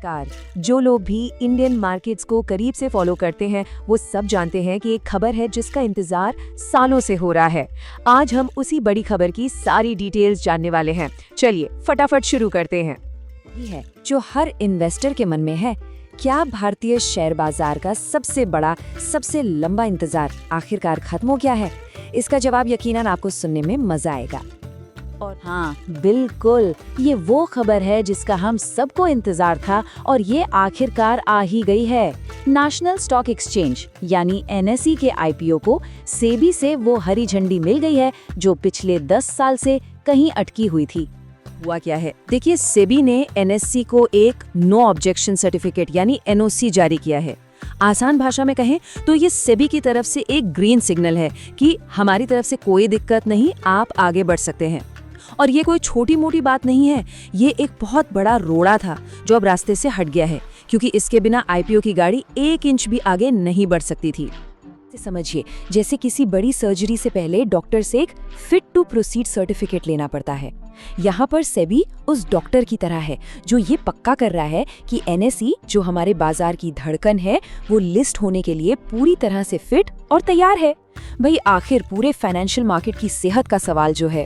नमस्कार। जो लोग भी इंडियन मार्केट्स को करीब से फॉलो करते हैं वो सब जानते हैं कि एक खबर है जिसका इंतजार सालों से हो रहा है। आज हम उसी बड़ी खबर की सारी डिटेल्स जानने वाले हैं। चलिए फटाफट शुरू करते हैं। ये है जो हर इन्वेस्टर के मन में है, क्या भारतीय शेयर बाजार का सबसे बड़ा, सबसे लंबा इंतजार आखिरकार खत्म हो गया है? इसका जवाब यकीनन आपको सुनने में मजा आएगा। और हाँ, बिल्कुल, ये वो खबर है जिसका हम सबको इंतजार था और ये आखिरकार आ ही गई है। नेशनल स्टॉक एक्सचेंज यानी एनएसई के आईपीओ को सेबी से वो हरी झंडी मिल गई है जो पिछले 10 साल से कहीं अटकी हुई थी। हुआ क्या है, देखिए, सेबी ने एनएसई को एक नो ऑब्जेक्शन सर्टिफिकेट यानी एनओसी जारी किया है। आसान भाषा में कहें तो ये सेबी की तरफ से एक ग्रीन सिग्नल है कि हमारी तरफ से कोई दिक्कत नहीं, आप आगे बढ़ सकते हैं। और ये कोई छोटी मोटी बात नहीं है, ये एक बहुत बड़ा रोड़ा था जो अब रास्ते से हट गया है, क्योंकि इसके बिना आईपीओ की गाड़ी 1 इंच भी आगे नहीं बढ़ सकती थी। समझिए, जैसे किसी बड़ी सर्जरी से पहले डॉक्टर से एक फिट टू प्रोसीड सर्टिफिकेट लेना पड़ता है। यहाँ पर सेबी उस डॉक्टर की तरह है जो ये पक्का कर रहा है कि एनएसई, जो हमारे बाजार की धड़कन है, वो लिस्ट होने के लिए पूरी तरह से फिट और तैयार है। भाई, आखिर पूरे फाइनेंशियल मार्केट की सेहत का सवाल जो है।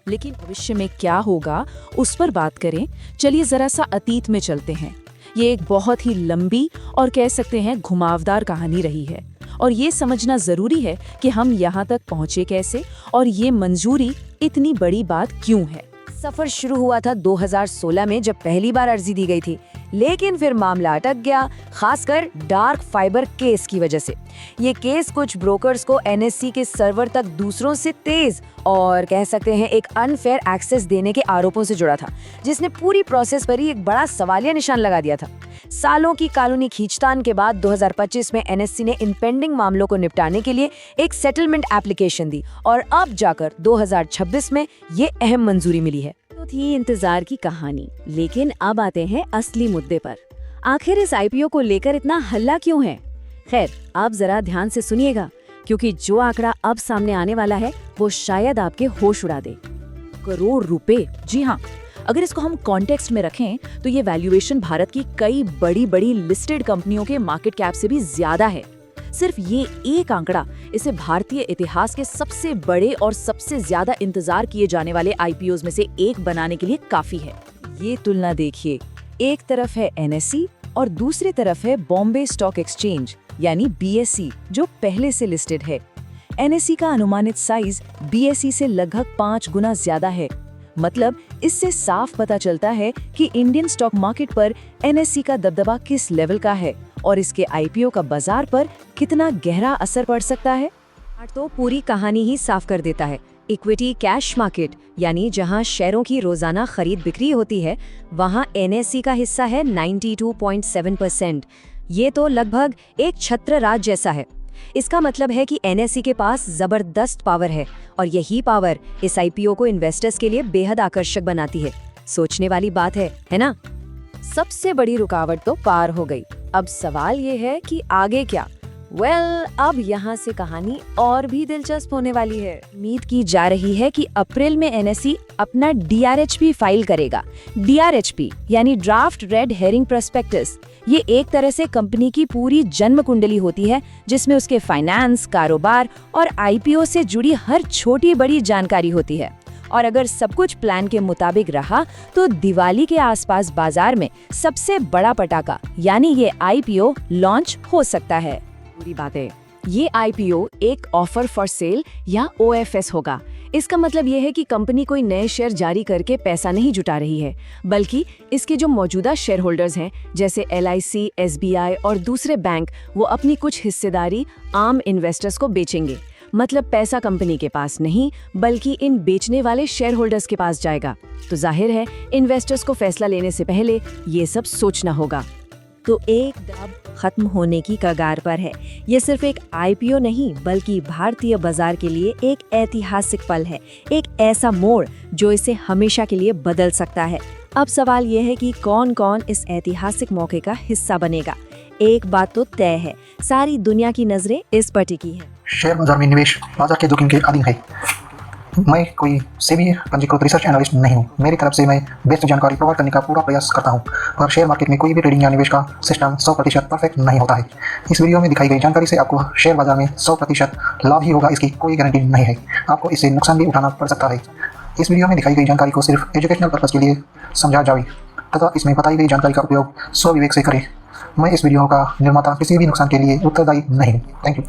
लेकिन भविष्य में क्या होगा उस पर बात करें, चलिए जरा सा अतीत में चलते हैं। ये एक बहुत ही लंबी और कह सकते हैं घुमावदार कहानी रही है, और ये समझना जरूरी है कि हम यहाँ तक पहुँचे कैसे और ये मंजूरी इतनी बड़ी बात क्यों है। सफर शुरू हुआ था 2016 में जब पहली बार अर्जी दी गई थी, लेकिन फिर मामला अटक गया, खासकर डार्क फाइबर केस की वजह से। ये केस कुछ ब्रोकर्स को एनएसई के सर्वर तक दूसरों से तेज और कह सकते हैं एक अनफेयर एक्सेस देने के आरोपों से जुड़ा था, जिसने पूरी प्रोसेस पर ही एक बड़ा सवालिया निशान लगा दिया था। सालों की कानूनी खींचतान के बाद 2025 में एनएसई ने इन पेंडिंग मामलों को निपटाने के लिए एक सेटलमेंट एप्लीकेशन दी और अब जाकर 2026 में ये अहम मंजूरी मिली है। तो थी इंतजार की कहानी, लेकिन अब आते हैं असली मुद्दे पर। आखिर इस आईपीओ को लेकर इतना हल्ला क्यों है? खैर, आप जरा ध्यान से सुनिएगा, क्योंकि जो आंकड़ा अब सामने आने वाला है वो शायद आपके होश उड़ा दे। करोड़ रुपए, जी हाँ। अगर इसको हम कॉन्टेक्स्ट में रखें तो ये वैल्यूएशन भारत की कई बड़ी बड़ी लिस्टेड कंपनियों के मार्केट कैप से भी ज्यादा है। सिर्फ ये एक आंकड़ा इसे भारतीय इतिहास के सबसे बड़े और सबसे ज्यादा इंतजार किए जाने वाले आईपीओज में से एक बनाने के लिए काफी है। ये तुलना देखिए, एक तरफ है एनएसई और दूसरी तरफ है बॉम्बे स्टॉक एक्सचेंज यानी बीएसई, जो पहले से लिस्टेड है। एनएसई का अनुमानित साइज बीएसई से लगभग 5 गुना ज्यादा है। मतलब इससे साफ पता चलता है कि इंडियन स्टॉक मार्केट पर एनएसई का दबदबा किस लेवल का है और इसके आईपीओ का बाजार पर कितना गहरा असर पड़ सकता है। तो पूरी कहानी ही साफ कर देता है। इक्विटी कैश मार्केट यानी जहां शेयरों की रोजाना खरीद बिक्री होती है, वहां एनएसई का हिस्सा है 92.7%। ये तो लगभग एक छत्र राज जैसा है। इसका मतलब है कि एनएसई के पास जबरदस्त पावर है और यही पावर इस आईपीओ को इन्वेस्टर्स के लिए बेहद आकर्षक बनाती है। सोचने वाली बात है ना? सबसे बड़ी रुकावट तो पार हो गई। अब सवाल ये है कि आगे क्या? अब यहाँ से कहानी और भी दिलचस्प होने वाली है। उम्मीद की जा रही है कि अप्रैल में एनएसई अपना डीआरएचपी फाइल करेगा। डीआरएचपी यानी ड्राफ्ट रेड हेरिंग प्रोस्पेक्टस। ये एक तरह से कंपनी की पूरी जन्म कुंडली होती है, जिसमें उसके फाइनेंस, कारोबार और आईपीओ से जुड़ी हर छोटी बड़ी जानकारी होती है। और अगर सब कुछ प्लान के मुताबिक रहा तो दिवाली के आसपास बाजार में सबसे बड़ा पटाखा यानी ये आईपीओ लॉन्च हो सकता है। पूरी बात है, ये आईपीओ एक ऑफर फॉर सेल या ओएफएस होगा। इसका मतलब ये है कि कंपनी कोई नए शेयर जारी करके पैसा नहीं जुटा रही है, बल्कि इसके जो मौजूदा शेयर होल्डर्स हैं जैसे एलआईसी, एसबीआई और दूसरे बैंक, वो अपनी कुछ हिस्सेदारी आम इन्वेस्टर्स को बेचेंगे। मतलब पैसा कंपनी के पास नहीं, बल्कि इन बेचने वाले शेयर होल्डर्स के पास जाएगा। तो जाहिर है इन्वेस्टर्स को फैसला लेने से पहले ये सब सोचना होगा। तो एक दब खत्म होने की कगार पर है। ये सिर्फ एक आईपीओ नहीं, बल्कि भारतीय बाजार के लिए एक ऐतिहासिक पल है, एक ऐसा मोड़ जो इसे हमेशा के लिए बदल सकता है। अब सवाल ये है कि कौन कौन इस ऐतिहासिक मौके का हिस्सा बनेगा। एक बात तो तय है, सारी दुनिया की नजरें इस पर टिकी है। शेयर बाजार में निवेश बाजार के जोखिम के अधीन है। मैं कोई सेबी पंजीकृत रिसर्च एनालिस्ट नहीं हूँ। मेरी तरफ से मैं बेस्ट जानकारी प्रोवाइड करने का पूरा प्रयास करता हूँ, पर शेयर मार्केट में कोई भी ट्रेडिंग या निवेश का सिस्टम 100% परफेक्ट नहीं होता है। इस वीडियो में दिखाई गई जानकारी से आपको शेयर बाजार में 100% लाभ ही होगा, इसकी कोई गारंटी नहीं है। आपको इससे नुकसान भी उठाना पड़ सकता है। इस वीडियो में दिखाई गई जानकारी को सिर्फ एजुकेशनल पर्पज़ के लिए समझा जाए तथा इसमें बताई गई जानकारी का उपयोग स्वविवेक से करें। मैं इस वीडियो का निर्माता किसी भी नुकसान के लिए उत्तरदायी नहीं हूँ। Thank you.